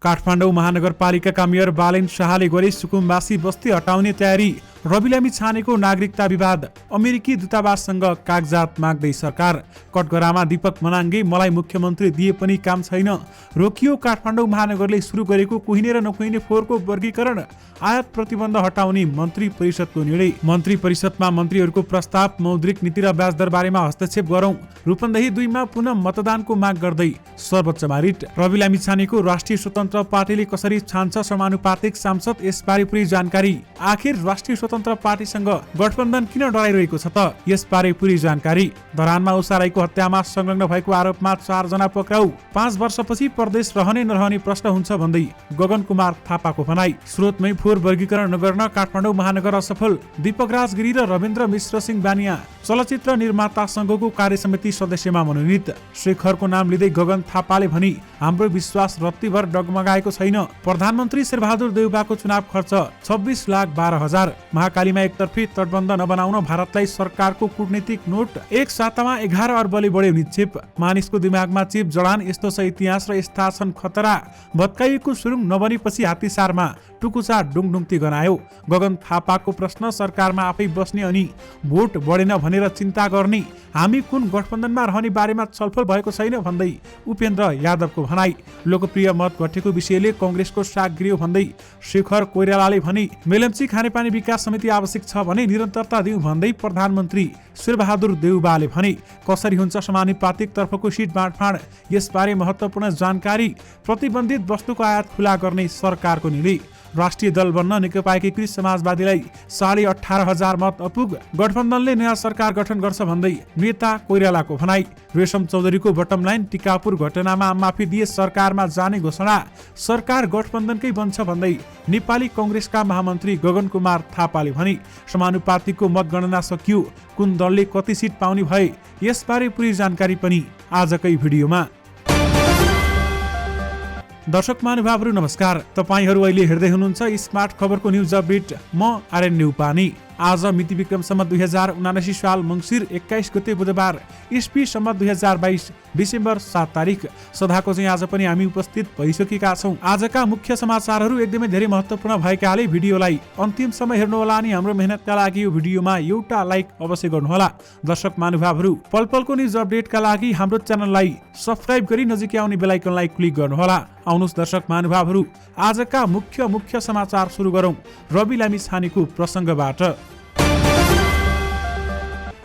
काठमाडौँ महानगरपालिकाका मेयर बालेन शाहले गरे सुकुम्बासी बस्ती हटाउने तयारी। रवि लामी छानेको नागरिकता विवाद। अमेरिकी दूतावाससँग कागजात माग्दै सरकार। कटघरामा दीपक मनाङ्गे मलाई मुख्यमन्त्री दिए पनि काम छैन। रोकियो काठमाडौँ महानगरले सुरु गरेको कुहिने र नकुहिने फोहोरको वर्गीकरण। आयात प्रतिबन्ध हटाउने मन्त्री परिषदको निर्णय। मन्त्री परिषदमा मन्त्रीहरूको प्रस्ताव। मौद्रिक नीति र ब्याजदर बारेमा हस्तक्षेप गरौं। रूपन्देही 2 मा पुनः मतदानको माग गर्दै सर्वोच्चमा रिट। रवि लामी छानेको राष्ट्रिय स्वतन्त्र पार्टीले कसरी छान्छ समानुपातिक सांसद, यसबारे पूरी जानकारी। आखिर राष्ट्रिय स्वतन्त्र पार्टीसँग गठबन्धन किन डराइरहेको छ त, यसबारे पूरी जानकारी। धरानमा उसाराईको हत्यामा संलग्न भएको आरोपमा 4 जना पक्राउ। 5 वर्षपछि परदेश रहने नरहने प्रश्न हुन्छ भन्दै गगन कुमार थापाको भनाई। स्रोतमै फोहोर वर्गीकरण नगर्न काठमाडौँ महानगर असफल। दीपक राज गिरी र रविन्द्र मिश्र सिंह बानिया चलचित्र निर्माता संघको कार्यसमिति सदस्यमा मनोनित। शेखरको नाम लिँदै गगन थापाले भनी हाम्रो विश्वास रत्तीभर डगमगाएको छैन। प्रधानमन्त्री शेरबहादुर देउबाको चुनाव खर्च 26,12,000। महाकालीमा एकतर्फी तटबन्ध नबनाउन भारतलाई सरकारको कूटनीतिक नोट। एक सातामा 11 अर्बले बढ्यो निक्षेप। मानिसको दिमागमा चिप जडान। यस्तो छ इतिहास र यस्ता छन् खतरा। भत्काइएको सुरुङ नबनेपछि हात्तीसारमा टुकुचा डुङडुङती गनायो। गगन थापाको प्रश्न सरकारमा आफै बस्ने अनि भोट बढेन भनेर चिन्ता गर्ने। हामी कुन गठबन्धनमा रहने बारेमा छलफल भएको छैन भन्दै उपेन्द्र यादवको भनाई। लोकप्रिय मत घटेको विषयले कंग्रेसको साग गिर्यो भन्दै शेखर कोइरालाले भने मेलम्ची खानेपानी विकास समिति आवश्यक छ भने निरन्तरता दिउँ भन्दै प्रधानमन्त्री शेरबहादुर देउबाले भने। कसरी हुन्छ समानुपातिक तर्फको सिट बाँडफाँड, यसबारे महत्त्वपूर्ण जानकारी। प्रतिबन्धित वस्तुको आयात खुला गर्ने सरकारको निर्णय। राष्ट्रिय दल बन्न नेकपा एकीकृत समाजवादीलाई 18,500 मत अपुग। गठबन्धनले नयाँ सरकार गठन गर्छ भन्दै नेता कोइरालाको भनाई। रेशम चौधरीको बटम लाइन टिकापुर घटनामा माफी दिए सरकारमा जाने घोषणा। सरकार गठबन्धनकै बन्छ भन्दै नेपाली कंग्रेसका महामन्त्री गगन कुमार थापाले भने। समानुपातिकको मतगणना सकियो। कुन दलले कति सिट पाउने भए, यसबारे पूरी जानकारी पनि आजकै भिडियोमा। दर्शक महानुभावहरू नमस्कार। तपाईहरू अहिले हेर्दै हुनुहुन्छ स्मार्ट खबरको न्युज अपडेट। म आर्यन न्युपानी। आज मिति विक्रम सम्मत 2079 साल मंसिर 21 गते बुधबार, इस्वी सम्मत 2022 डिसेम्बर 7 तारिक। सदाको चाहिँ आज पनि हामी उपस्थित भइसकेका छौं। आजका मुख्य समाचारहरू एकदमै धेरै महत्त्वपूर्ण भएकाले भिडियोलाई अन्तिमसम्म हेर्नुहोला अनि हाम्रो मेहनतका लागि यो भिडियोमा एउटा लाइक अवश्य गर्नुहोला। दर्शक महानुभावहरू, पलपलको न्युज अपडेटका लागि हाम्रो च्यानललाई सब्स्क्राइब गरी नजिकै आउने बेल आइकनलाई क्लिक गर्नुहोला। आउनुहोस् दर्शक महानुभावहरू, आजका मुख्य समाचार सुरु गरौं रवि लामी छानेको प्रसङ्गबाट।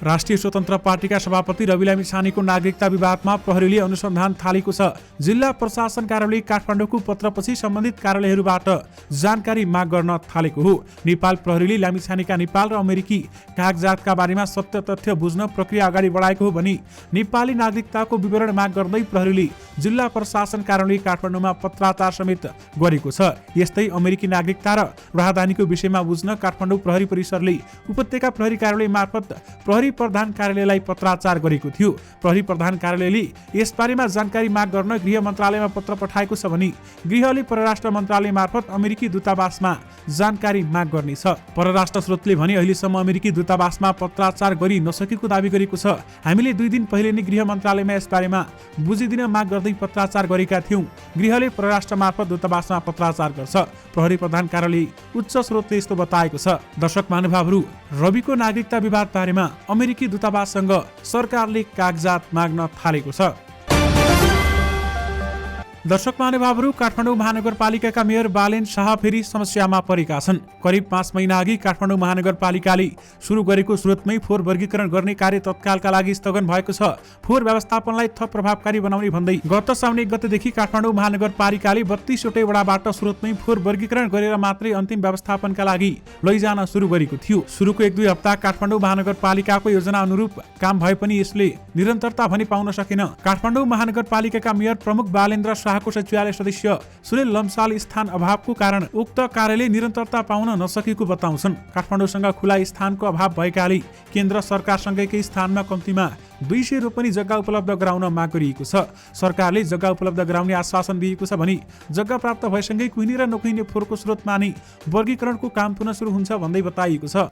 राष्ट्रिय स्वतन्त्र पार्टीका सभापति रवि लामी छानेको नागरिकता विवादमा प्रहरीले अनुसन्धान थालेको छ। जिल्ला प्रशासन कार्यालय काठमाडौँको पत्रपछि सम्बन्धित कार्यालयहरूबाट जानकारी माग गर्न थालेको हो। नेपाल प्रहरीले लामी छानेका नेपाल र अमेरिकी कागजातका बारेमा सत्य तथ्य बुझ्न प्रक्रिया अगाडि बढाएको हो भनी नेपाली नागरिकताको विवरण माग गर्दै प्रहरीले जिल्ला प्रशासन कार्यालय काठमाडौँमा पत्राचार समेत गरेको छ। यस्तै अमेरिकी नागरिकता र राजधानीको विषयमा बुझ्न काठमाडौँ प्रहरी परिसरले उपत्यका प्रहरी कार्यालय मार्फत प्रहरी प्रधान कार्यालयलाई पत्राचार गरेको थियो। प्रहरी प्रधान कार्यालयले यसबारेमा जानकारी माग गर्न गृह मन्त्रालयमा पत्र पठाएको छ भने गृहले परराष्ट्र मन्त्रालय मार्फत अमेरिकी दूतावासमा जानकारी माग गर्नेछ। परराष्ट्र स्रोतले भने अहिलेसम्म अमेरिकी दूतावासमा पत्राचार गरी नसकेको दावी गरेको छ। हामीले 2 दिन पहिले नै गृह मन्त्रालयमा यसबारेमा बुझिदिन माग गर्दै पत्राचार गरेका थियौं। गृहले परराष्ट्र मार्फत दूतावासमा पत्राचार गर्छ। प्रहरी प्रधान कार्यालय उच्च स्रोतले यस्तो बताएको छ। दर्शक महानुभावहरू, रविको नागरिकता विवाद बारेमा अमेरिकी दूतावाससँग सरकारले कागजात माग्न थालेको छ। दर्शक महानुभावहरू, काठमाडौँ महानगरपालिकाका मेयर बालेन शाह फेरि समस्यामा परेका छन्। करिब 5 महिना अघि काठमाडौँ महानगरपालिकाले सुरु गरेको स्रोतमै फोहोर वर्गीकरण गर्ने कार्य तत्कालका लागि स्थगन भएको छ। फोहोर व्यवस्थापनलाई थप प्रभावकारी बनाउने भन्दै गत साउन 1 गतेदेखि काठमाडौँ महानगरपालिकाले 32 वटै वडाबाट स्रोतमै फोहोर वर्गीकरण गरेर मात्रै अन्तिम व्यवस्थापनका लागि लैजान सुरु गरेको थियो। सुरुको 1-2 हप्ता काठमाडौँ महानगरपालिकाको योजना अनुरूप काम भए पनि यसले निरन्तरता भने पाउन सकेन। काठमाडौँ महानगरपालिकाका मेयर प्रमुख बालेन्द्र शाहको सचिवालय सदस्य सुनिल लम्साल स्थान अभावको कारण उक्त कार्यालय निरन्तरता पाउन नसकेको बताउँछन्। काठमाडौँसँग खुला स्थानको अभाव भएकाले केन्द्र सरकारसँगैकै स्थानमा कम्तीमा 200 रोपनी जग्गा उपलब्ध गराउन माग गरिएको छ। सरकारले जग्गा उपलब्ध गराउने आश्वासन दिएको छ भने जग्गा प्राप्त भएसँगै कुहिने र नकुहिने फोहोरको स्रोतमा नै वर्गीकरणको काम पुनः सुरु हुन्छ भन्दै बताइएको छ।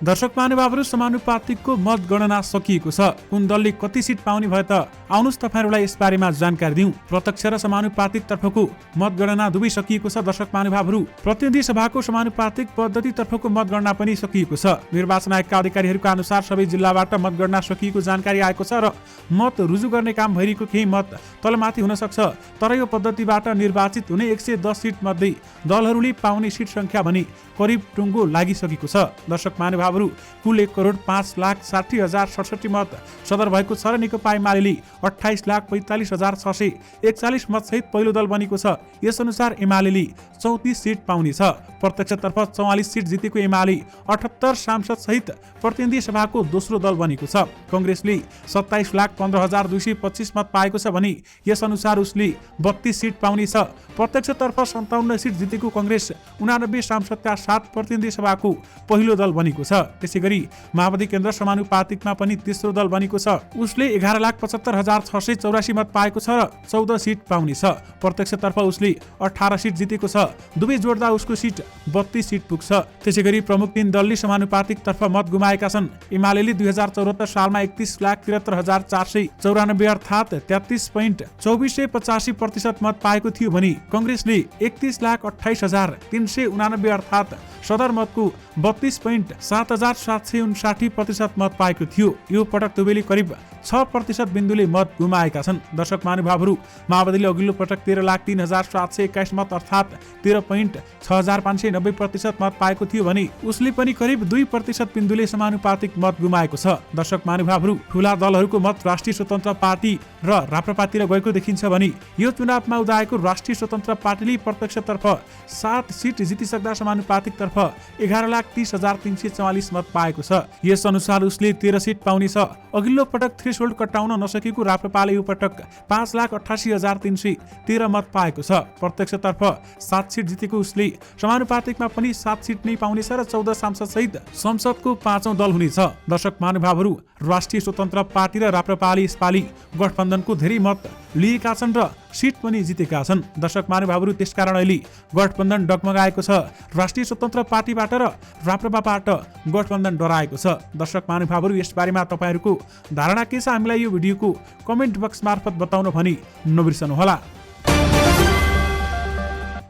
दर्शक महानुभावहरू समानुपातिकको मतगणना सकिएको छ। कुन दलले कति सिट पाउने भए त आउनुहोस् तपाईँहरूलाई यस बारेमा जानकारी दिउँ। प्रत्यक्ष र समानुपातिक तर्फको मतगणना दुवै सकिएको छ। दर्शक महानुभावहरू प्रतिनिधि सभाको समानुपातिक पद्धति तर्फको मतगणना पनि सकिएको छ। निर्वाचन आयोगका अधिकारीहरूका अनुसार सबै जिल्लाबाट मतगणना सकिएको जानकारी आएको छ र मत रुजु गर्ने काम भइरहेको केही मत तलमाथि हुन सक्छ। तर यो पद्धतिबाट निर्वाचित हुने 110 सिट मध्ये दलहरूले पाउने सिट संख्या भनी करिब टुङ्गो लागिसकेको छ। दर्शक महानुभावहरू कुल 1,60,60,067 मत सदर भएको छ र नेकपा एमाले 28,45,641 मत सहित पहिलो दल बनेको छ। यस अनुसार एमाले 34 सिट पाउनेछ। प्रत्यक्षतर्फ 44 सिट जितेको एमाले 78 सांसद सहित प्रतिनिधि सभाको दोस्रो दल बनेको छ। कांग्रेसले 27,15,225 मत पाएको छ भने यस अनुसार उसले 32 सिट पाउनेछ। प्रत्यक्षतर्फ 57 सिट जितेको कांग्रेस 89 सांसदका साथ प्रतिनिधि सभाको पहिलो दल बनेको छ। त्यसैगरी माओवादी केन्द्र समानुपातिकमा पनि तेस्रो दल बनेको छ। उसले 11,75,684 मत पाएको छ र 14 सिट पाउनेछ। प्रत्यक्षतर्फ उसले 18 सिट जितेको छ। दुवै जोड्दा उसको सिट 32 सिट पुग्छ। त्यसैगरी प्रमुख 3 दलले समानुपातिक तर्फ मत गुमाएका छन्। एमाले 2074 सालमा 31,73,494 अर्थात् 33.2485% मत पाएको थियो भने कांग्रेसले 31,28,389 अर्थात् सदर मतको 32.7759% मत पाएको थियो। यो पटक दुवैले करिब 6% बिन्दुले मत गुमाएका छन्। दर्शक महानुभावहरू माओवादीले अघिल्लो पटक 13,03,721 मत अर्थात् 13.6590% मत पाएको थियो भने उसले पनि करिब 2% बिन्दुले समानुपातिक मत गुमाएको छ। दर्शक महानुभावहरू ठूला दलहरूको मत राष्ट्रिय स्वतन्त्र पार्टी र राप्रपातिर गएको देखिन्छ भने यो चुनावमा उदाएको राष्ट्रिय स्वतन्त्र पार्टीले प्रत्यक्षतर्फ 7 सिट जितिसक्दा समानुपातिक तर्फ 11,30,344 मत पाएको छ। यस अनुसार उसले 13 सिट पाउनेछ। अघिल्लो पटक थ्रेसहोल्ड कटाउन नसकेको राप्रपाले यो पटक 5,88,313 मत पाएको छ। प्रत्यक्षतर्फ 7 सिट जितेको उसले समानुपातिकमा पनि 7 सिट नै पाउनेछ र 14 सांसद सहित संसदको 5औं दल हुनेछ। दर्शक महानुभावहरू राष्ट्रिय स्वतन्त्र पार्टी र राप्रपाले यसपालि गठबन्धनको धेरै मत लिएका छन् र सिट पनि जितेका छन्। दर्शक महानुभावहरू त्यसकारण अहिले गठबन्धन डगमगाएको छ। राष्ट्रिय स्वतन्त्र पार्टीबाट र राप्रपाबाट गठबन्धन डराएको छ। दर्शक महानुभावहरू यस बारेमा तपाईहरूको धारणा के छ हामीलाई यो भिडियोको कमेन्ट बक्स मार्फत बताउन भनी नबिर्सनुहोला।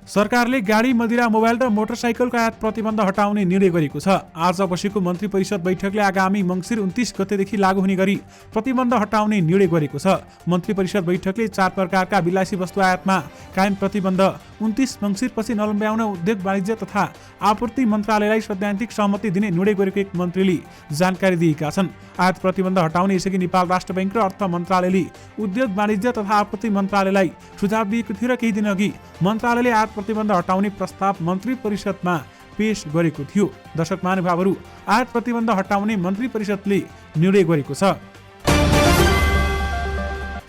सरकारले गाडी, मदिरा, मोबाइल र मोटरसाइकलको आयात प्रतिबन्ध हटाउने निर्णय गरेको छ। आज बसेको मन्त्री परिषद बैठकले आगामी मङ्सिर 29 गतेदेखि लागू हुने गरी प्रतिबन्ध हटाउने निर्णय गरेको छ। मन्त्री परिषद बैठकले 4 प्रकारका विलासी वस्तु आयातमा कायम प्रतिबन्ध 29 मङ्सिरपछि नलम्ब्याउन उद्योग वाणिज्य तथा आपूर्ति मन्त्रालयलाई सैद्धान्तिक सहमति दिने निर्णय गरेको एक मन्त्रीले जानकारी दिएका छन्। आयात प्रतिबन्ध हटाउने यसअघि नेपाल राष्ट्र बैंक र अर्थ मन्त्रालयले उद्योग वाणिज्य तथा आपूर्ति मन्त्रालयलाई सुझाव दिएको थियो र केही दिन अघि मन्त्रालयले आयात प्रतिबन्ध हटाउने प्रस्ताव मन्त्री परिषदमा पेश गरेको थियो। दर्शक महानुभावहरू आयात प्रतिबन्ध हटाउने मन्त्री परिषदले निर्णय गरेको छ।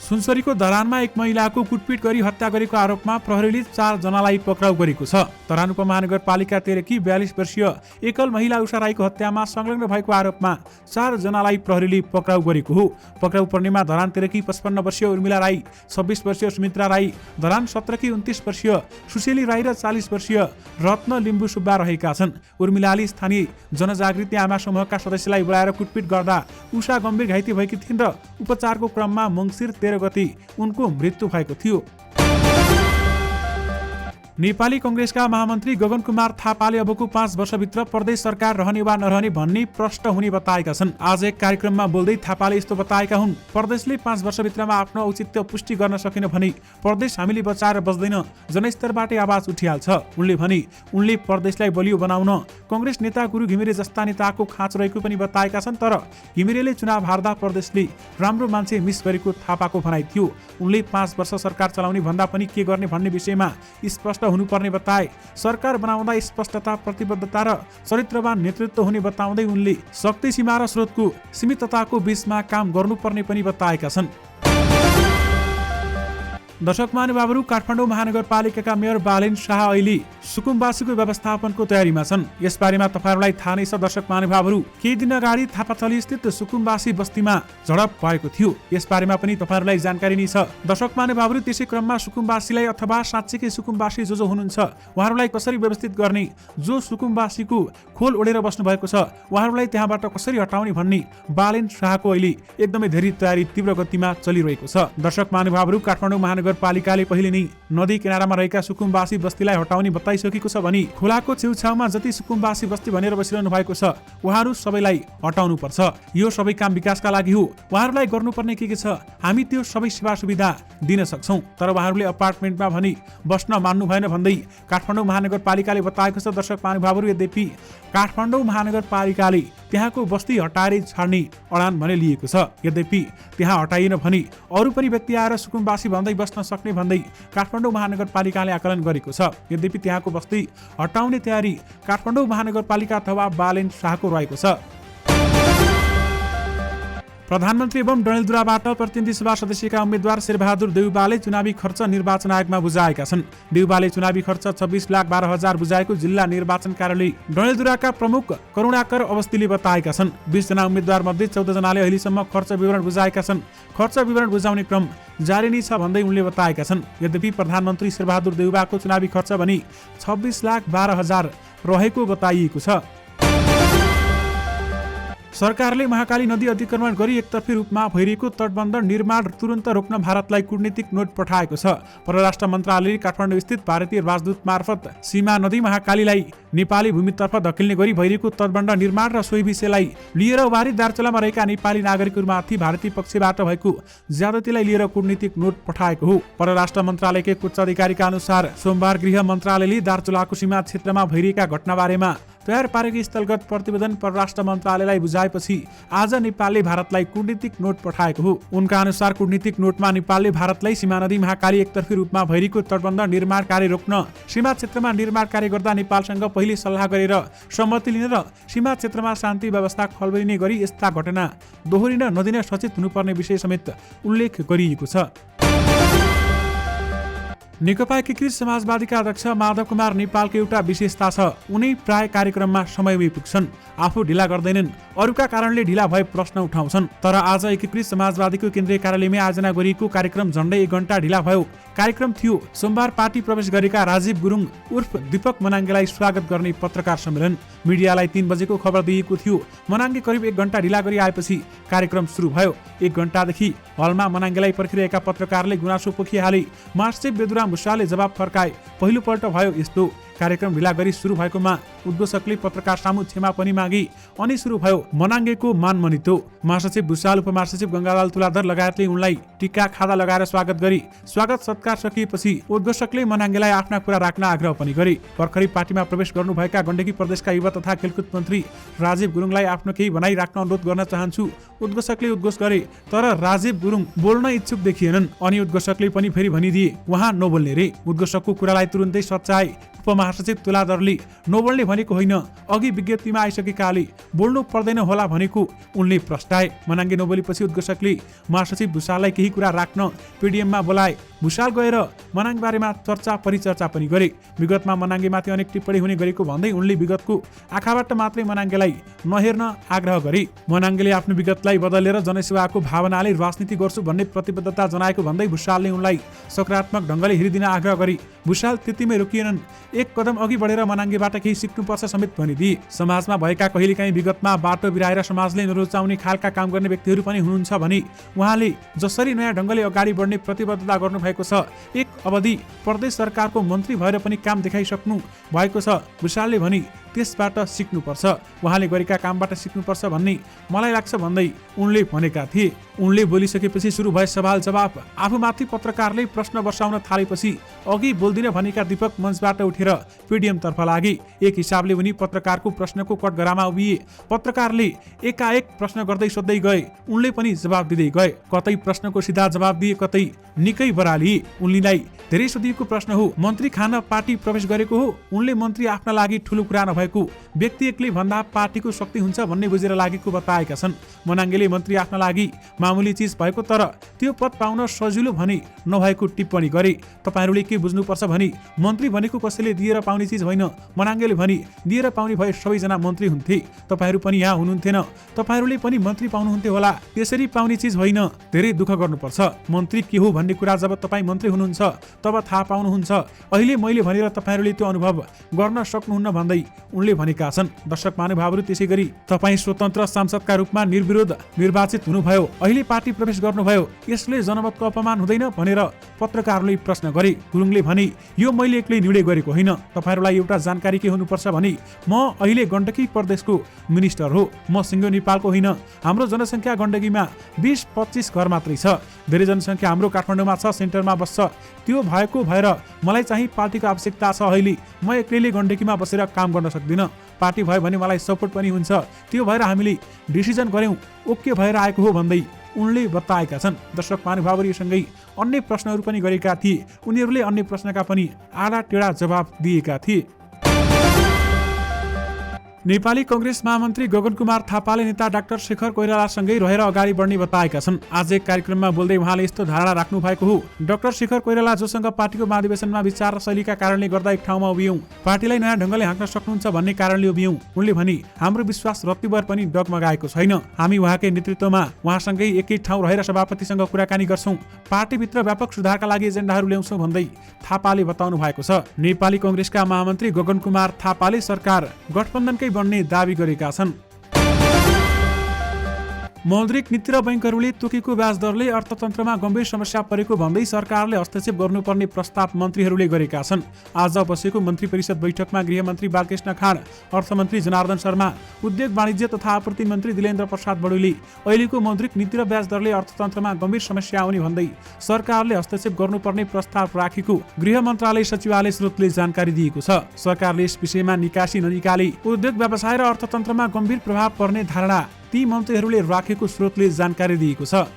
सुनसरीको धरानमा एक महिलाको कुटपिट गरी हत्या गरेको आरोपमा प्रहरीले 4 जनालाई पक्राउ गरेको छ। धरान उपमहानगरपालिका 13 की 42 वर्षीय एकल महिला उषा राईको हत्यामा संलग्न भएको आरोपमा 4 जनालाई प्रहरीले पक्राउ गरेको हो। पक्राउ पर्नेमा धरान 13 की 55 वर्षीय उर्मिला राई, 26 वर्षीय सुमित्रा राई, धरान 17 की 29 वर्षीय सुशीली राई र 40 वर्षीय रत्न लिम्बु सुब्बा रहेका छन्। उर्मिलाले स्थानीय जनजागृति आमा समूहका सदस्यलाई बोलाएर कुटपिट गर्दा उषा गम्भीर घाइते भएकी थिइन् र उपचारको क्रममा मङ्सिर 13 गते उनको मृत्यु भएको थियो। नेपाली कांग्रेसका महामन्त्री गगन कुमार थापाले अबको 5 वर्षभित्र प्रदेश सरकार रहने वा नरहने भन्ने प्रश्न हुने बताएका छन्। आज एक कार्यक्रममा बोल्दै थापाले यस्तो बताएका हुन्। प्रदेशले 5 वर्षभित्रमा आफ्नो औचित्य पुष्टि गर्न सकेन भने प्रदेश हामीले बचाएर बस्दैन, जनस्तरबाटै आवाज उठिहाल्छ। उनले भने उनले प्रदेशलाई बलियो बनाउन कांग्रेस नेता गुरु घिमिरे जस्ता नेताको खाँचो रहेको पनि बताएका छन्। तर घिमिरेले चुनाव हार्दा प्रदेशले राम्रो मान्छे मिस गरेको थापाको भनाइ थियो। उनले 5 वर्ष सरकार चलाउने भन्दा पनि के गर्ने भन्ने विषयमा स्पष्ट हुनुपर्ने बताए। सरकार बनाउँदा स्पष्टता, प्रतिबद्धता र चरित्रवान नेतृत्व हुने बताउँदै उनले शक्ति सीमा र स्रोतको सीमितताको बीचमा काम गर्नुपर्ने पनि बताएका छन्। दर्शक महानुभावहरू, काठमाडौँ महानगरपालिकाका मेयर बालेन शाह अहिले सुकुम्बासीको व्यवस्थापनको तयारीमा छन्। यसबारेमा तपाईहरुलाई थाहा नै छ। दर्शक महानुभावहरू, केही दिन अगाडि थापाथली स्थित सुकुम्बासी बस्तीमा झडप भएको थियो। यसबारेमा पनि तपाईहरुलाई जानकारी नै छ। दर्शक महानुभावहरू, त्यसै क्रममा सुकुम्बासीलाई अथवा साँच्चैकै सुकुम्बासी जो हुनुहुन्छ उहाँहरूलाई कसरी व्यवस्थित गर्ने, जो सुकुम्बासीको खोल ओढेर बस्नु भएको छ उहाँहरूलाई त्यहाँबाट कसरी हटाउने भन्ने बालेन शाहको अहिले एकदमै धेरै तयारी तीव्र गतिमा चलिरहेको छ। दर्शक महानुभावहरू, काठमाडौँ महानगरपालिकाले पहिले नै नदी किनारामा रहेका सुकुम्बासी बस्तीलाई हटाउने बताइसकेको छ भने खोलाको छेउछाउमा जति सुकुम्बासी बस्ती भनेर बसिरहनु भएको छ उहाँहरू सबैलाई हटाउनु पर्छ। यो सबै काम विकासका लागि हो। उहाँहरूलाई गर्नुपर्ने के छ, हामी त्यो सबै सेवा सुविधा दिन सक्छौँ, तर उहाँहरूले अपार्टमेन्टमा भने बस्न मान्नु भएन भन्दै काठमाडौँ महानगरपालिकाले बताएको छ। दर्शक महानुभावहरू, यद्यपि काठमाडौँ महानगरपालिकाले त्यहाँको बस्ती हटाएर छाड्ने अडान भने लिएको छ। यद्यपि त्यहाँ हटाइएन भने अरू पनि व्यक्ति आएर सुकुम्बासी भन्दै बस्न सक्ने भन्दै काठमाडौँ महानगरपालिकाले आकलन गरेको छ। यद्यपि त्यहाँको बस्ती हटाउने तयारी काठमाडौँ महानगरपालिका अथवा बालेन शाहको रहेको छ। प्रधानमन्त्री एवं डडेलधुराबाट प्रतिनिधि सभा सदस्यका उम्मेद्वार शेरबहादुर देउबाले चुनावी खर्च निर्वाचन आयोगमा बुझाएका छन्। देउबाले चुनावी खर्च 26,12,000 बुझाएको जिल्ला निर्वाचन कार्यालय डडेलधुराका प्रमुख करुणाकर अवस्थीले बताएका छन्। 20 जना उम्मेद्वार मध्ये 14 जनाले अहिलेसम्म खर्च विवरण बुझाएका छन्। खर्च विवरण बुझाउने क्रम जारी नै छ भन्दै उनले बताएका छन्। यद्यपि प्रधानमन्त्री शेरबहादुर देउबाको चुनावी खर्च भने 26,12,000 रहेको बताइएको छ। सरकारले महाकाली नदी अतिक्रमण गरी एकतर्फी रूपमा भइरहेको तटबन्ध निर्माण तुरन्त रोक्न भारतलाई कूटनीतिक नोट पठाएको छ। परराष्ट्र मन्त्रालयले काठमाडौँ स्थित भारतीय राजदूत मार्फत सीमा नदी महाकालीलाई नेपाली भूमितर्फ धकेल्ने गरी भइरहेको तटबन्ध निर्माण र सोही विषयलाई लिएर वारी दार्चुलामा रहेका नेपाली नागरिकहरूमाथि भारतीय पक्षबाट भएको ज्यादतीलाई लिएर कूटनीतिक नोट पठाएको हो। परराष्ट्र मन्त्रालयकै उच्च अधिकारीका अनुसार सोमबार गृह मन्त्रालयले दार्चुलाको सीमा क्षेत्रमा भइरहेका घटनाबारेमा तयार पारेको स्थलगत प्रतिवेदन परराष्ट्र मन्त्रालयलाई बुझाएपछि आज नेपालले भारतलाई कूटनीतिक नोट पठाएको हो। उनका अनुसार कूटनीतिक नोटमा नेपालले भारतलाई सीमा नदी महाकाली एकतर्फी रूपमा भइरहेको तटबन्ध निर्माण कार्य रोक्न, सीमा क्षेत्रमा निर्माण कार्य गर्दा नेपालसँग पहिले सल्लाह गरेर सहमति लिन र सीमा क्षेत्रमा शान्ति व्यवस्था खलबलिने गरी यस्ता घटना दोहोरिन नदिन सचेत हुनुपर्ने विषय समेत उल्लेख गरिएको छ। नेकपा एकीकृत समाजवादीका अध्यक्ष माधव कुमार नेपालको एउटा विशेषता छ, उनी प्राय कार्यक्रममा समयमै पुग्छन्। आफू ढिला गर्दैनन्, अरूका कारणले ढिला भए प्रश्न उठाउँछन्। तर आज एकीकृत समाजवादीको केन्द्रीय कार्यालयमा आयोजना गरिएको कार्यक्रम झण्डै 1 घण्टा ढिला भयो। कार्यक्रम थियो सोमबार पार्टी प्रवेश गरेका राजीव गुरुङ उर्फ दीपक मनाङ्गेलाई स्वागत गर्ने पत्रकार सम्मेलन। मिडियालाई 3 बजेको खबर दिएको थियो। मनाङ्गे करिब 1 घण्टा ढिला गरी आएपछि कार्यक्रम सुरु भयो। 1 घण्टादेखि हलमा मनाङ्गेलाई पर्खिरहेका पत्रकारले गुनासो पोखिहाले। महासचिव बेदुराम भुषालले जवाब फर्काए। पहिलोपल्ट भयो यस्तो। कार्यक्रम ढिला गरी सुरु भएकोमा उद्घोषकले पत्रकार सामु क्षमा पनि मागे। अनि सुरु भयो मनाङ्गेको मानमनितो। महासचिव भुषाल, उपमहासचिव गङ्गालाल तुलाधर लगायतले उनलाई टिका खादा लगाएर स्वागत गरी स्वागत सत्कार सकिएपछि उद्घोषकले मनाङ्गेलाई आफ्ना कुरा राख्न आग्रह पनि गरे। भर्खरै पार्टीमा प्रवेश गर्नुभएका गण्डकी प्रदेशका युवा तथा खेलकुद मन्त्री राजीव गुरुङलाई आफ्नो केही भनाइ राख्न अनुरोध गर्न चाहन्छु, उद्घोषकले उद्घोष गरे। तर राजीव गुरुङ बोल्न इच्छुक देखिएनन्। अनि उद्घोषकले पनि फेरि भनिदिए उहाँ नबोल्ने रे। उद्घोषकको कुरालाई तुरुन्तै सच्याए। उपमहासचिव तुलाधरले नबोल्ने भनेको होइन, अघि विज्ञप्तिमा आइसकेकाले बोल्नु पर्दैन होला भनेको उनले प्रस्ताए। मनाङ्गे नबोलेपछि उद्घोषकले महासचिव भुषाललाई केही कुरा राख्न पिडिएममा बोलाए। भुषाल गएर मनाङ बारेमा चर्चा परिचर्चा पनि गरे। विगतमा मनाङ्गेमाथि अनेक टिप्पणी हुने गरेको भन्दै उनले विगतको आँखाबाट मात्रै मनाङ्गेलाई नहेर्न आग्रह गरे। मनाङ्गेले आफ्नो विगतलाई बदलेर जनसेवाको भावनाले राजनीति गर्छु भन्ने प्रतिबद्धता जनाएको भन्दै भुषालले उनलाई सकारात्मक ढङ्गले हेरिदिन आग्रह गरे। भुषाल त्यतिमै रोकिएनन्। 1 कदम अघि बढेर मनाङ्गेबाट केही सिक्नुपर्छ समेत भनिदिए। समाजमा भएका कहिलेकाहीँ विगतमा बाटो बिराएर समाजले नरुचाउने खालका काम गर्ने व्यक्तिहरू पनि हुनुहुन्छ भने उहाँले जसरी नयाँ ढङ्गले अगाडि बढ्ने प्रतिबद्धता गर्नुभएको छ, एक अवधि प्रदेश सरकारको मन्त्री भएर पनि काम देखाइसक्नु भएको छ। भुषालले भने त्यसबाट सिक्नुपर्छ, उहाँले गरेका कामबाट सिक्नुपर्छ भन्ने मलाई लाग्छ भन्दै उनले भनेका थिए। उनले बोलिसकेपछि सुरु भए सवाल जवाफ। आफूमाथि पत्रकारले प्रश्न वर्षाउन थालेपछि अघि बोल्दिन भनेका दीपक मञ्चबाट उठेर पिडिएम तर्फ लागे। एक हिसाबले उनी पत्रकारको प्रश्नको कटघरामा उभिए। पत्रकारले एकाएक प्रश्न गर्दै सोध्दै गए, उनले पनि जवाब दिँदै गए। कतै प्रश्नको सिधा जवाब दिए, कतै निकै बरालिए। उनलाई धेरै सोधिएको प्रश्न हो, मन्त्री खान पार्टी प्रवेश गरेको हो? उनले मन्त्री आफ्ना लागि ठुलो कुरा नभए भएको व्यक्ति एक्लै भन्दा पार्टीको शक्ति हुन्छ भन्ने बुझेर लागेको बताएका छन्। मनाङ्गेले मन्त्री आफ्ना लागि मामुली चिज भएको तर त्यो पद पाउन सजिलो भने नभएको टिप्पणी गरे। तपाईहरूले के बुझ्नुपर्छ भने मन्त्री भनेको कसैले दिएर पाउने चिज होइन। मनाङ्गेले भने दिएर पाउने भए सबैजना मन्त्री हुन्थे। तपाईहरू पनि यहाँ हुनुहुन्थेन, तपाईहरूले पनि मन्त्री पाउनुहुन्थ्यो होला। त्यसरी पाउने चिज होइन, धेरै दुःख गर्नुपर्छ। मन्त्री के हो भन्ने कुरा जब तपाईँ मन्त्री हुनुहुन्छ तब थाहा पाउनुहुन्छ। अहिले मैले भनेर तपाईहरूले त्यो अनुभव गर्न सक्नुहुन्न भन्दै उनले भनेका छन्। दर्शक महानुभावहरू, त्यसै गरी तपाईँ स्वतन्त्र सांसदका रूपमा निर्विरोध निर्वाचित हुनुभयो, अहिले पार्टी प्रवेश गर्नुभयो, यसले जनमतको अपमान हुँदैन भनेर पत्रकारहरूले प्रश्न गरे। गुरुङले भने यो मैले एक्लै निर्णय गरेको होइन। तपाईहरूलाई एउटा जानकारी के हुनुपर्छ भने म अहिले गण्डकी प्रदेशको मिनिस्टर हो। म सिङ्गो नेपालको होइन। हाम्रो जनसङ्ख्या गण्डकीमा 20-25 घर मात्रै छ। धेरै जनसङ्ख्या हाम्रो काठमाडौँमा छ, सेन्टरमा बस्छ। त्यो भएको भएर मलाई चाहिँ पार्टीको आवश्यकता छ। अहिले म एक्लैले गण्डकीमा बसेर काम गर्न सक्दिनँ। पार्टी भयो भने मलाई सपोर्ट पनि हुन्छ। त्यो भएर हामीले डिसिजन गर्यौँ, ओके भएर आएको हो भन्दै उनले बताएका छन्। दर्शक महानुभावहरूसँगै अन्य प्रश्नहरू पनि गरेका थिए। उनीहरूले अन्य प्रश्नका पनि आडा टेढा जवाब दिएका थिए। नेपाली कङ्ग्रेस महामन्त्री गगन कुमार थापाले नेता डाक्टर शेखर कोइरालासँगै रहेर अगाडि बढ्ने बताएका छन्। आज एक कार्यक्रममा बोल्दै उहाँले यस्तो धारणा राख्नु भएको हो। डाक्टर शेखर कोइराला जोसँग पार्टीको महाधिवेशनमा विचार र शैलीका कारणले गर्दा एक ठाउँमा उभियौँ, पार्टीलाई नयाँ ढङ्गले हाँक्न सक्नुहुन्छ भन्ने कारणले उभियौँ। उनले भने हाम्रो विश्वास रत्तिभर पनि डगमगाएको छैन। हामी उहाँकै नेतृत्वमा उहाँसँगै एकै ठाउँ रहेर सभापतिसँग कुराकानी गर्छौँ, पार्टीभित्र व्यापक सुधारका लागि एजेन्डाहरू ल्याउँछौँ भन्दै थापाले बताउनु भएको छ। नेपाली कङ्ग्रेसका महामन्त्री गगन कुमार थापाले सरकार गठबन्धनकै बन्ने दावी गरेका छन्। मौद्रिक नीति र बैंकहरूले तोकेको ब्याज दरले अर्थतन्त्रमा गम्भीर समस्या परेको भन्दै सरकारले हस्तक्षेप गर्नुपर्ने प्रस्ताव मन्त्रीहरूले गरेका छन्। आज बसेको मन्त्री परिषद बैठकमा गृहमन्त्री बालकृष्ण खाँड, अर्थमन्त्री जनार्दन शर्मा, उद्योग वाणिज्य तथा आपूर्ति मन्त्री दिलेन्द्र प्रसाद बडुले अहिलेको मौद्रिक नीति र ब्याज दरले अर्थतन्त्रमा गम्भीर समस्या आउने भन्दै सरकारले हस्तक्षेप गर्नुपर्ने प्रस्ताव राखेको गृह मन्त्रालय सचिवालय स्रोतले जानकारी दिएको छ। सरकारले यस विषयमा निकासी ननिकाली उद्योग व्यवसाय र अर्थतन्त्रमा गम्भीर प्रभाव पर्ने धारणा ती मन्त्रीहरूले राखेको स्रोतले जानकारी दिएको छ।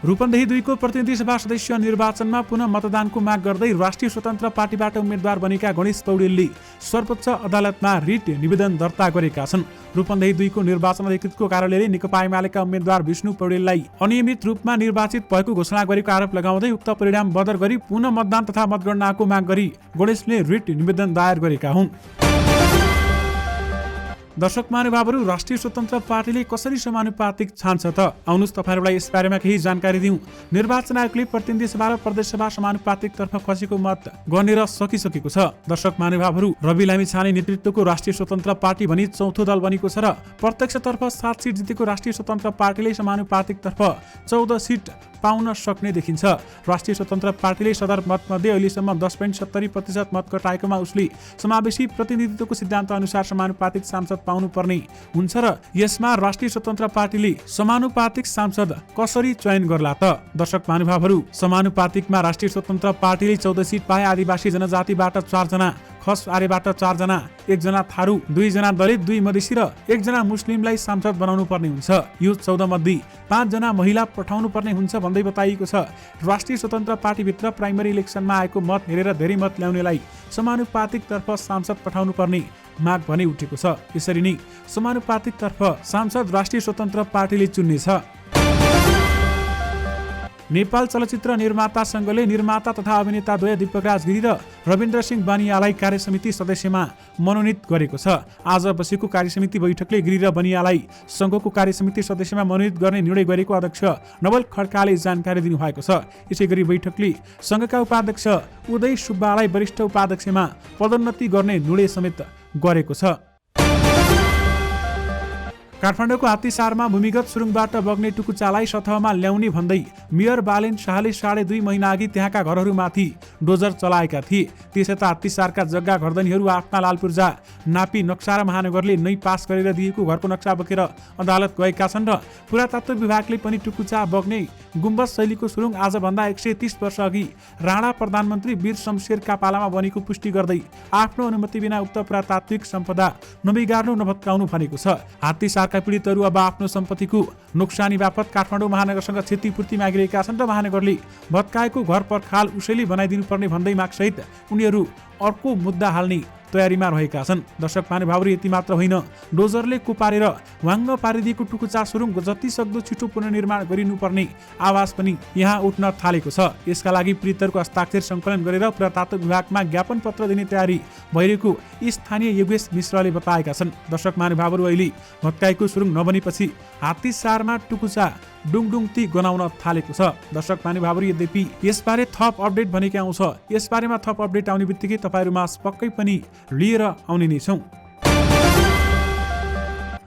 रूपन्देही 2 को प्रतिनिधि सभा सदस्य निर्वाचनमा पुनः मतदानको माग गर्दै राष्ट्रिय स्वतन्त्र पार्टीबाट उम्मेद्वार बनेका गणेश पौडेलले सर्वोच्च अदालतमा रिट निवेदन दर्ता गरेका छन्। रूपन्देही 2 को निर्वाचन अधिकृतको कार्यालयले नेकपा एमालेका उम्मेद्वार विष्णु पौडेललाई अनियमित रूपमा निर्वाचित भएको घोषणा गरेको आरोप लगाउँदै उक्त परिणाम बदर गरी पुनः मतदान तथा मतगणनाको माग गरी गणेशले रिट निवेदन दायर गरेका हुन्। दर्शक महानुभावहरू, राष्ट्रिय स्वतन्त्र पार्टीले कसरी समानुपातिक छान्छ त? आउनुहोस् तपाईहरूलाई यस बारेमा केही जानकारी दिउँ। निर्वाचन आयोगले प्रतिनिधि सभा र प्रदेश सभा समानुपातिक तर्फ खसेको मत गनेर सकिसकेको छ। दर्शक महानुभावहरू, रवि लामिछाने नेतृत्वको राष्ट्रिय स्वतन्त्र पार्टी भनी चौथो दल बनेको छ र प्रत्यक्षतर्फ 7 सिट जितेको राष्ट्रिय स्वतन्त्र पार्टीले समानुपातिक तर्फ 14 सिट पाउन सक्ने देखिन्छ। राष्ट्रिय स्वतन्त्र पार्टीले सदर मतमध्ये अहिलेसम्म 10.70% मत कटाएकोमा उसले समावेशी प्रतिनिधित्वको सिद्धान्त अनुसार समानुपातिक सांसद पाउनुपर्ने हुन्छ र यसमा राष्ट्रिय स्वतन्त्र पार्टीले समानुपातिक सांसद कसरी चयन गर्ला त? दर्शक महानुभावहरू, समानुपातिकमा राष्ट्रिय स्वतन्त्र पार्टीले 14 सिट पाए। आदिवासी जनजातिबाट 4 जना, खस आर्यबाट 4 जना, 1 जना थारू, 2 जना दलित, 2 मधेसी र 1 जना मुस्लिमलाई सांसद बनाउनु पर्ने हुन्छ। यो 14 मध्ये 5 जना महिला पठाउनु पर्ने हुन्छ भन्दै बताइएको छ। राष्ट्रिय स्वतन्त्र पार्टीभित्र प्राइमरी इलेक्सनमा आएको मत हेरेर धेरै मत ल्याउनेलाई समानुपातिक तर्फ सांसद पठाउनु पर्ने माग भने उठेको छ। यसरी नै समानुपातिक तर्फ सांसद राष्ट्रिय स्वतन्त्र पार्टीले चुन्नेछ। नेपाल चलचित्र निर्माता संघले निर्माता तथा अभिनेता द्वय दीपकराज गिरी र रविन्द्र सिंह बानियालाई कार्यसमिति सदस्यमा मनोनित गरेको छ। आज बसेको कार्यसमिति बैठकले गिरी र बानियालाई संघको कार्यसमिति सदस्यमा मनोनित गर्ने निर्णय गरेको अध्यक्ष नवल खड्काले जानकारी दिनुभएको छ। यसैगरी बैठकले संघका उपाध्यक्ष उदय सुब्बालाई वरिष्ठ उपाध्यक्षमा पदोन्नति गर्ने निर्णय समेत गरेको छ। काठमाडौँको हात्तीसारमा भूमिगत सुरुङबाट बग्ने टुकुचालाई सतहमा ल्याउने भन्दै मेयर बालेन शाहले 2.5 महिना अघि त्यहाँका घरहरूमाथि डोजर चलाएका थिए। त्यसयता हात्तीसारका जग्गा घरधनीहरू आफ्ना लालपूर्जा नापी नक्सा र महानगरले नै पास गरेर दिएको घरको नक्सा बोकेर अदालत गएका छन् र पुरातत्व विभागले पनि टुकुचा बग्ने गुम्बज शैलीको सुरुङ आजभन्दा 130 वर्ष अघि राणा प्रधानमन्त्री वीर शमशेरका पालामा बनेको पुष्टि गर्दै आफ्नो अनुमति बिना उक्त पुरातात्विक सम्पदा नबिगार्नु नभत्काउनु भनेको छ। हात्तीसारका पीडितहरू अब आफ्नो सम्पत्तिको नोक्सानी बापत काठमाडौँ महानगरसँग क्षतिपूर्ति मागिरहेका छन् र महानगरले भत्काएको घर पर्खाल उसैले बनाइदिनु पर्ने भन्दै मागसहित उनीहरू अर्को मुद्दा हाल्ने तयारीमा रहेका छन्। दर्शक महानुभावहरू, यति मात्र होइन, डोजरले कुपारेर वाङ्ग पारिदिएको टुकुचा सुरुङ जति सक्दो छिटो पुनर्निर्माण गरिनुपर्ने आवाज पनि यहाँ उठ्न थालेको छ। यसका लागि पीडितहरूको हस्ताक्षर सङ्कलन गरेर पुरातत्व विभागमा ज्ञापन पत्र दिने तयारी भइरहेको स्थानीय योगेश मिश्रले बताएका छन्। दर्शक महानुभावहरू, अहिले भत्काएको सुरुङ नबनेपछि हात्तीसारमा टुकुचा डुङडुङती गनाउन थालेको छ। दर्शक महानुभावहरू, यद्यपि यसबारे थप अपडेट भनेकै आउँछ। यसबारेमा थप अपडेट आउने बित्तिकै तपाईँहरूमा पक्कै पनि लिएर आउने नै छौँ।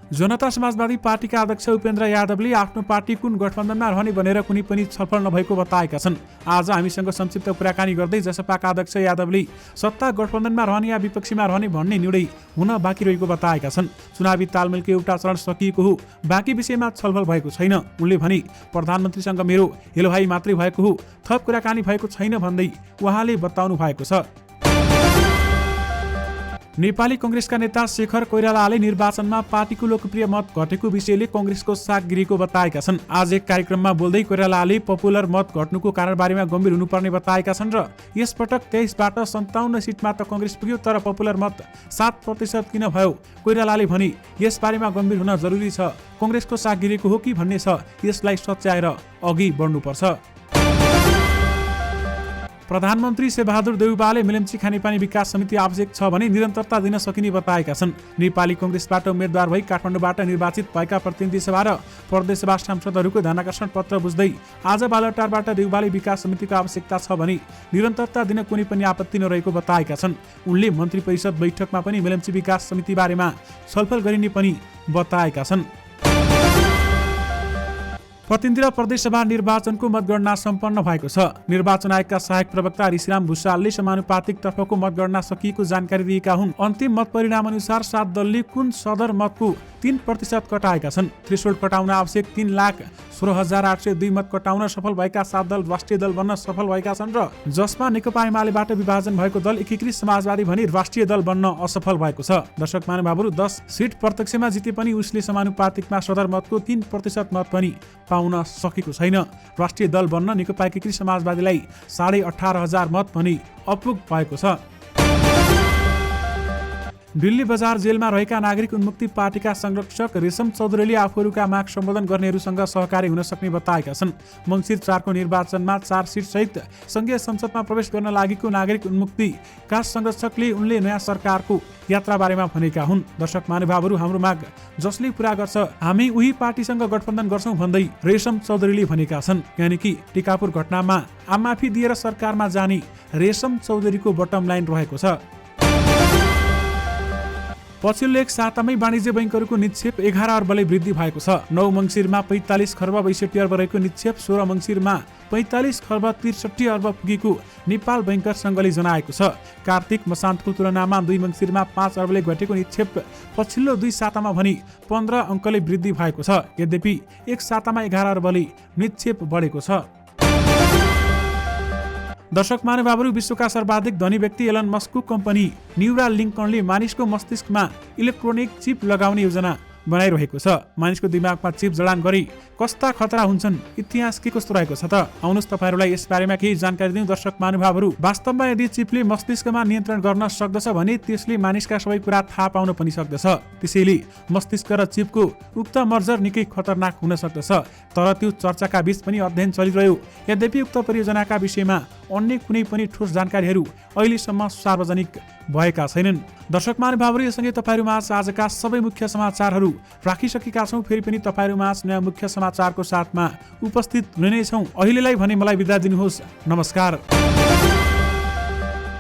जनता समाजवादी पार्टीका अध्यक्ष उपेन्द्र यादवले आफ्नो पार्टी कुन गठबन्धनमा रहने भनेर कुनै पनि छलफल नभएको बताएका छन्। आज हामीसँग संक्षिप्त कुराकानी गर्दै जसपाका अध्यक्ष यादवले सत्ता गठबन्धनमा रहने या विपक्षीमा रहने भन्ने निर्णय हुन बाँकी रहेको बताएका छन्। चुनावी तालमेलको एउटा चरण सकिएको हो, बाँकी विषयमा छलफल भएको छैन। उनले भने, प्रधानमन्त्रीसँग मेरो हेलो हाई मात्रै भएको हो, थप कुराकानी भएको छैन भन्दै उहाँले बताउनु भएको छ। नेपाली कङ्ग्रेसका नेता शेखर कोइरालाले निर्वाचनमा पार्टीको लोकप्रिय मत घटेको विषयले कङ्ग्रेसको साग गिरेको बताएका छन्। आज एक कार्यक्रममा बोल्दै कोइरालाले पपुलर मत घट्नुको कारणबारेमा गम्भीर हुनुपर्ने बताएका छन् र यसपटक 23बाट 57 सिटमा त कङ्ग्रेस पुग्यो, तर पपुलर मत 7% किन भयो? कोइरालाले भने, यसबारेमा गम्भीर हुन जरुरी छ। कङ्ग्रेसको साग गिरेको हो कि भन्ने छ, यसलाई सच्याएर अघि बढ्नुपर्छ। प्रधानमन्त्री शेरबहादुर देउवाले मेलम्ची खानेपानी विकास समिति आवश्यक छ भने निरन्तरता दिन सकिने बताएका छन्। नेपाली कङ्ग्रेसबाट उम्मेद्वार भई काठमाडौँबाट निर्वाचित भएका प्रतिनिधि सभा र प्रदेशसभा सांसदहरूको ध्यानाकर्षण पत्र बुझ्दै आज बालुवाटारबाट देउवाले विकास समितिको आवश्यकता छ भने निरन्तरता दिन कुनै पनि आपत्ति नरहेको बताएका छन्। उनले मन्त्री परिषद बैठकमा पनि मेलम्ची विकास समिति बारेमा छलफल गरिने पनि बताएका छन्। प्रतिनिधि र प्रदेशसभा निर्वाचनको मतगणना सम्पन्न भएको छ। निर्वाचन आयोगका सहायक प्रवक्ता ऋषिराम भुषालले समानुपातिक तर्फको मतगणना सकिएको जानकारी दिएका हुन्। अन्तिम मत परिणाम अनुसार 7 दलले कुल सदर मतको 3% कटाएका छन्। थ्रेसोल्ड कटाउन आवश्यक 3,16,802 मत कटाउन सफल भएका 7 दल राष्ट्रिय दल बन्न सफल भएका छन् र जसमा नेकपा एमालेबाट विभाजन भएको दल एकीकृत समाजवादी भने राष्ट्रिय दल बन्न असफल भएको छ। दर्शक महानुभावहरू, 10 सिट प्रत्यक्षमा जिते पनि उसले समानुपातिकमा सदर मतको 3% मत पनि पाउन सकेको छैन। राष्ट्रिय दल बन्न नेकपा एकीकृत समाजवादीलाई 18,500 मत पनि अपुग भएको छ। दिल्ली बजार जेलमा रहेका नागरिक उन्मुक्ति पार्टीका संरक्षक रेशम चौधरीले आफूहरूका माग सम्बोधन गर्नेहरूसँग सहकारी हुन सक्ने बताएका छन्। मङ्सिर 4 को निर्वाचनमा 4 सिट सहित संघीय संसदमा प्रवेश गर्न लागेको नागरिक उन्मुक्तिका संरक्षकले उनले नयाँ सरकारको यात्रा बारेमा भनेका हुन्। दर्शक महानुभावहरू, हाम्रो माग जसले पूरा गर्छ हामी उही पार्टीसँग गठबन्धन गर्छौं भन्दै रेशम चौधरीले भनेका छन्। यानि कि टिकापुर घटनामा आमाफी दिएर सरकारमा जाने रेशम चौधरीको बटम लाइन रहेको छ। पछिल्लो एक सातामै वाणिज्य बैङ्कहरूको निक्षेप 11 अर्बले वृद्धि भएको छ। 9 मङ्सिरमा 45 खर्ब 62 अर्ब रहेको निक्षेप 16 मङ्सिरमा 45 खर्ब 63 अर्ब पुगेको नेपाल बैङ्कर सङ्घले जनाएको छ। कार्तिक मसान्तको तुलनामा 2 मङ्सिरमा 5 अर्बले घटेको निक्षेप पछिल्लो 2 सातामा भने 15 अङ्कले वृद्धि भएको छ। यद्यपि एक सातामा 11 अर्बले निक्षेप बढेको छ। दर्शक महानुभावहरू, विश्वका सर्वाधिक धनी व्यक्ति एलन मस्कको कम्पनी न्युरालिङ्कले मानिसको मस्तिष्कमा इलेक्ट्रोनिक चिप लगाउने योजना बनाइरहेको छ। मानिसको दिमागमा चिप जडान गरी कस्ता खतरा हुन्छन्, इतिहास के कस्तो रहेको छ त? आउनुहोस् तपाईहरूलाई यसबारेमा केही जानकारी दिउँ। दर्शक महानुभावहरू, वास्तवमा यदि चिपले मस्तिष्कमा नियन्त्रण गर्न सक्दछ भने त्यसले मानिसका सबै कुरा थाहा पाउन पनि सक्दछ। त्यसैले मस्तिष्क र चिपको उक्त मर्जर निकै खतरनाक हुन सक्दछ। तर त्यो चर्चाका बीच पनि अध्ययन चलिरह्यो। यद्यपि उक्त परियोजनाका विषयमा अन्य कुनै पनि ठोस जानकारीहरू अहिलेसम्म सार्वजनिक भएका छैनन्। दर्शक महानुभावहरू, यससँगै तपाईँहरूमा आजका सबै मुख्य समाचारहरू राखिसकेका छौँ। फेरि पनि तपाईँहरूमा नयाँ मुख्य समाचारको साथमा उपस्थित हुने नै छौँ। अहिलेलाई भने मलाई बिदा दिनुहोस्। नमस्कार।